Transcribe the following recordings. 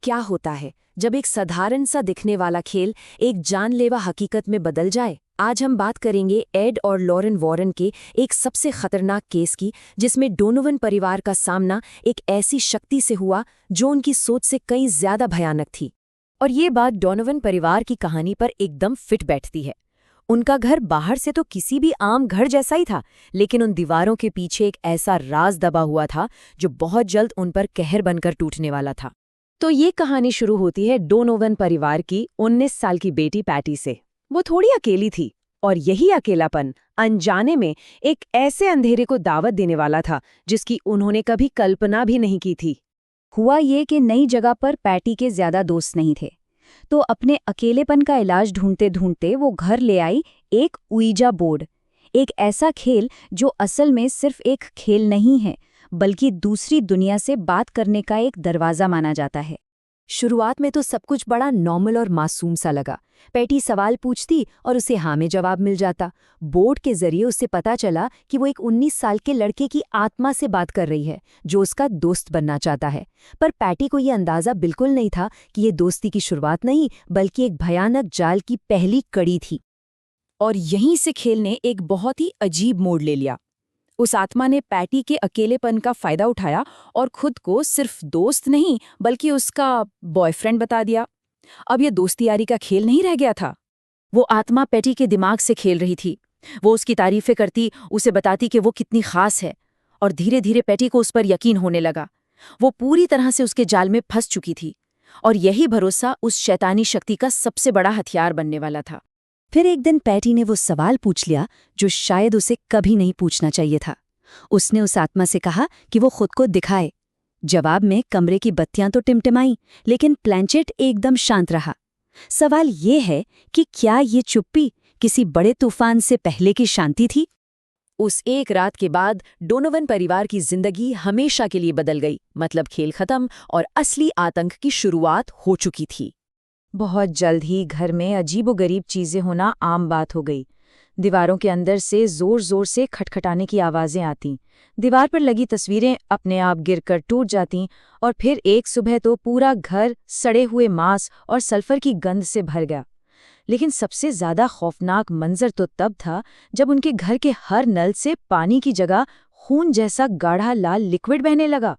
क्या होता है जब एक साधारण सा दिखने वाला खेल एक जानलेवा हकीकत में बदल जाए। आज हम बात करेंगे एड और लॉरेन वॉरेन के एक सबसे खतरनाक केस की, जिसमें डोनोवन परिवार का सामना एक ऐसी शक्ति से हुआ जो उनकी सोच से कहीं ज्यादा भयानक थी। और ये बात डोनोवन परिवार की कहानी पर एकदम फिट बैठती है। उनका घर बाहर से तो किसी भी आम घर जैसा ही था, लेकिन उन दीवारों के पीछे एक ऐसा राज दबा हुआ था जो बहुत जल्द उन पर कहर बनकर टूटने वाला था। तो ये कहानी शुरू होती है डोनोवन परिवार की 19 साल की बेटी पैटी से। वो थोड़ी अकेली थी और यही अकेलापन अनजाने में एक ऐसे अंधेरे को दावत देने वाला था जिसकी उन्होंने कभी कल्पना भी नहीं की थी। हुआ ये कि नई जगह पर पैटी के ज्यादा दोस्त नहीं थे, तो अपने अकेलेपन का इलाज ढूंढते ढूंढते वो घर ले आई एक उइजा बोर्ड। एक ऐसा खेल जो असल में सिर्फ एक खेल नहीं है, बल्कि दूसरी दुनिया से बात करने का एक दरवाज़ा माना जाता है। शुरुआत में तो सब कुछ बड़ा नॉर्मल और मासूम सा लगा। पैटी सवाल पूछती और उसे हाँ में जवाब मिल जाता। बोर्ड के जरिए उसे पता चला कि वो एक 19 साल के लड़के की आत्मा से बात कर रही है जो उसका दोस्त बनना चाहता है। पर पैटी को ये अंदाज़ा बिल्कुल नहीं था कि ये दोस्ती की शुरुआत नहीं, बल्कि एक भयानक जाल की पहली कड़ी थी। और यहीं से खेल ने एक बहुत ही अजीब मोड़ ले लिया। उस आत्मा ने पैटी के अकेलेपन का फायदा उठाया और खुद को सिर्फ दोस्त नहीं बल्कि उसका बॉयफ्रेंड बता दिया। अब यह दोस्ती यारी का खेल नहीं रह गया था। वो आत्मा पैटी के दिमाग से खेल रही थी। वो उसकी तारीफें करती, उसे बताती कि वो कितनी खास है, और धीरे धीरे पैटी को उस पर यकीन होने लगा। वो पूरी तरह से उसके जाल में फंस चुकी थी और यही भरोसा उस शैतानी शक्ति का सबसे बड़ा हथियार बनने वाला था। फिर एक दिन पैटी ने वो सवाल पूछ लिया जो शायद उसे कभी नहीं पूछना चाहिए था। उसने उस आत्मा से कहा कि वो खुद को दिखाए। जवाब में कमरे की बत्तियां तो टिमटिमाईं, लेकिन प्लैंचेट एकदम शांत रहा। सवाल ये है कि क्या ये चुप्पी किसी बड़े तूफान से पहले की शांति थी? उस एक रात के बाद डोनोवन परिवार की जिंदगी हमेशा के लिए बदल गई। मतलब खेल खत्म और असली आतंक की शुरुआत हो चुकी थी। बहुत जल्द ही घर में अजीबोगरीब चीजें होना आम बात हो गई। दीवारों के अंदर से जोर जोर से खटखटाने की आवाजें आतीं, दीवार पर लगी तस्वीरें अपने आप गिरकर टूट जातीं, और फिर एक सुबह तो पूरा घर सड़े हुए मांस और सल्फर की गंध से भर गया। लेकिन सबसे ज्यादा खौफनाक मंजर तो तब था जब उनके घर के हर नल से पानी की जगह खून जैसा गाढ़ा लाल लिक्विड बहने लगा।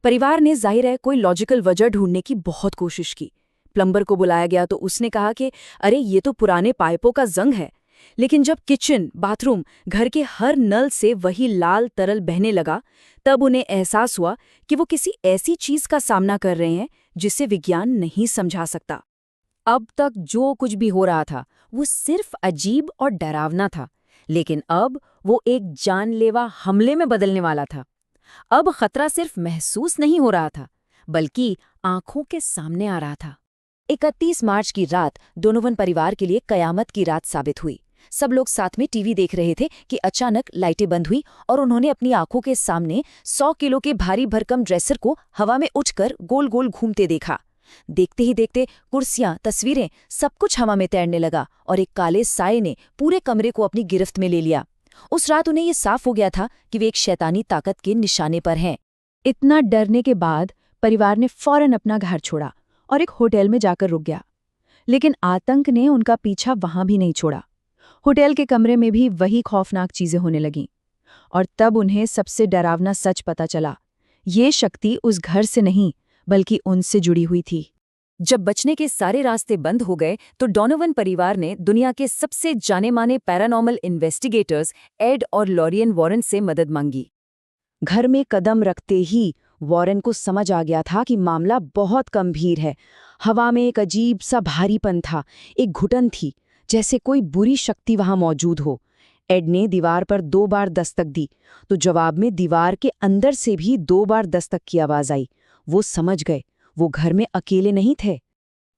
परिवार ने जाहिर है कोई लॉजिकल वजह ढूंढने की बहुत कोशिश की। प्लम्बर को बुलाया गया तो उसने कहा कि अरे ये तो पुराने पाइपों का जंग है। लेकिन जब किचन, बाथरूम, घर के हर नल से वही लाल तरल बहने लगा, तब उन्हें एहसास हुआ कि वो किसी ऐसी चीज का सामना कर रहे हैं जिसे विज्ञान नहीं समझा सकता। अब तक जो कुछ भी हो रहा था वो सिर्फ अजीब और डरावना था, लेकिन अब वो एक जानलेवा हमले में बदलने वाला था। अब खतरा सिर्फ महसूस नहीं हो रहा था, बल्कि आंखों के सामने आ रहा था। 31 मार्च की रात डोनोवन परिवार के लिए कयामत की रात साबित हुई। सब लोग साथ में टीवी देख रहे थे कि अचानक लाइटें बंद हुई और उन्होंने अपनी आंखों के सामने 100 किलो के भारी भरकम ड्रेसर को हवा में उठकर गोल गोल घूमते देखा। देखते ही देखते कुर्सियां, तस्वीरें, सब कुछ हवा में तैरने लगा और एक काले साये ने पूरे कमरे को अपनी गिरफ्त में ले लिया। उस रात उन्हें ये साफ हो गया था कि वे एक शैतानी ताकत के निशाने पर हैं। इतना डरने के बाद परिवार ने फौरन अपना घर छोड़ा और एक होटल में जाकर रुक गया। लेकिन आतंक ने उनका पीछा वहां भी नहीं छोड़ा। होटल के कमरे में भी वही खौफनाक चीजें होने लगीं। और तब उन्हें सबसे डरावना सच पता चला। ये शक्ति उस घर से नहीं, बल्कि उनसे जुड़ी हुई थी। जब बचने के सारे रास्ते बंद हो गए तो डोनोवन परिवार ने दुनिया के सबसे जाने-माने पैरानॉर्मल इन्वेस्टिगेटर्स एड और लॉरियन वॉरेन से मदद मांगी। घर में कदम रखते ही वॉरेन को समझ आ गया था कि मामला बहुत गंभीर है। हवा में एक अजीब सा भारीपन था, एक घुटन थी, जैसे कोई बुरी शक्ति वहां मौजूद हो। एड ने दीवार पर 2 बार दस्तक दी, तो जवाब में दीवार के अंदर से भी 2 बार दस्तक की आवाज आई। वो समझ गए, वो घर में अकेले नहीं थे।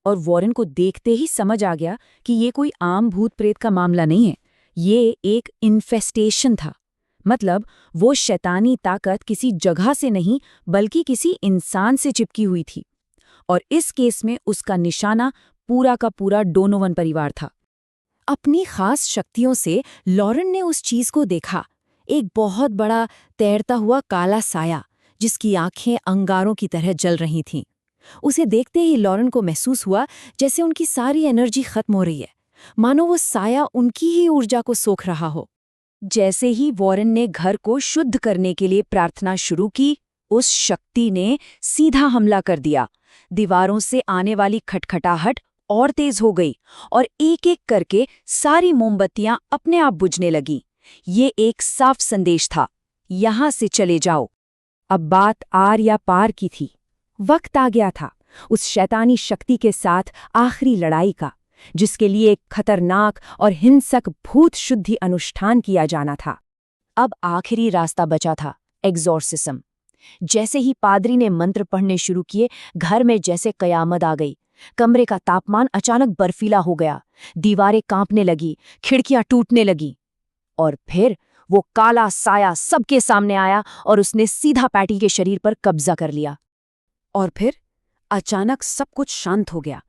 और वॉरेन को देखते ही समझ आ गया कि ये कोई आम भूत प्रेत का मामला नहीं है, ये एक इन्फेस्टेशन था। मतलब वो शैतानी ताकत किसी जगह से नहीं, बल्कि किसी इंसान से चिपकी हुई थी। और इस केस में उसका निशाना पूरा का पूरा डोनोवन परिवार था। अपनी खास शक्तियों से लॉरेन ने उस चीज को देखा, एक बहुत बड़ा तैरता हुआ काला साया जिसकी आंखें अंगारों की तरह जल रही थीं। उसे देखते ही लॉरेन को महसूस हुआ जैसे उनकी सारी एनर्जी खत्म हो रही है, मानो वो साया उनकी ही ऊर्जा को सोख रहा हो। जैसे ही वॉरेन ने घर को शुद्ध करने के लिए प्रार्थना शुरू की, उस शक्ति ने सीधा हमला कर दिया। दीवारों से आने वाली खटखटाहट और तेज हो गई और एक-एक करके सारी मोमबत्तियां अपने आप बुझने लगीं। ये एक साफ संदेश था, यहां से चले जाओ। अब बात आर या पार की थी। वक्त आ गया था उस शैतानी शक्ति के साथ आखिरी लड़ाई का, जिसके लिए एक खतरनाक और हिंसक भूत शुद्धि अनुष्ठान किया जाना था। अब आखिरी रास्ता बचा था, एग्जॉर्सिज्म। जैसे ही पादरी ने मंत्र पढ़ने शुरू किए, घर में जैसे कयामत आ गई। कमरे का तापमान अचानक बर्फीला हो गया, दीवारें कांपने लगी, खिड़कियां टूटने लगी। और फिर वो काला साया सबके सामने आया और उसने सीधा पैटी के शरीर पर कब्जा कर लिया। और फिर अचानक सब कुछ शांत हो गया।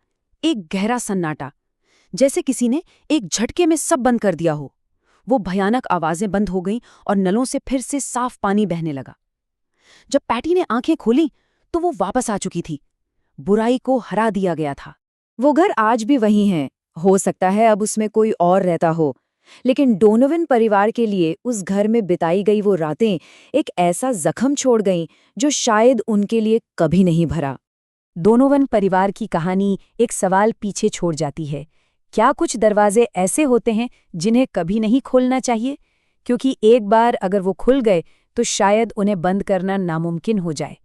एक गहरा सन्नाटा, जैसे किसी ने एक झटके में सब बंद कर दिया हो। वो भयानक आवाजें बंद हो गईं और नलों से फिर से साफ पानी बहने लगा। जब पैटी ने आंखें खोली तो वो वापस आ चुकी थी। बुराई को हरा दिया गया था। वो घर आज भी वही है, हो सकता है अब उसमें कोई और रहता हो, लेकिन डोनोवन परिवार के लिए उस घर में बिताई गई वो रातें एक ऐसा जख्म छोड़ गईं जो शायद उनके लिए कभी नहीं भरा। डोनोवन परिवार की कहानी एक सवाल पीछे छोड़ जाती है, क्या कुछ दरवाजे ऐसे होते हैं जिन्हें कभी नहीं खोलना चाहिए? क्योंकि एक बार अगर वो खुल गए तो शायद उन्हें बंद करना नामुमकिन हो जाए।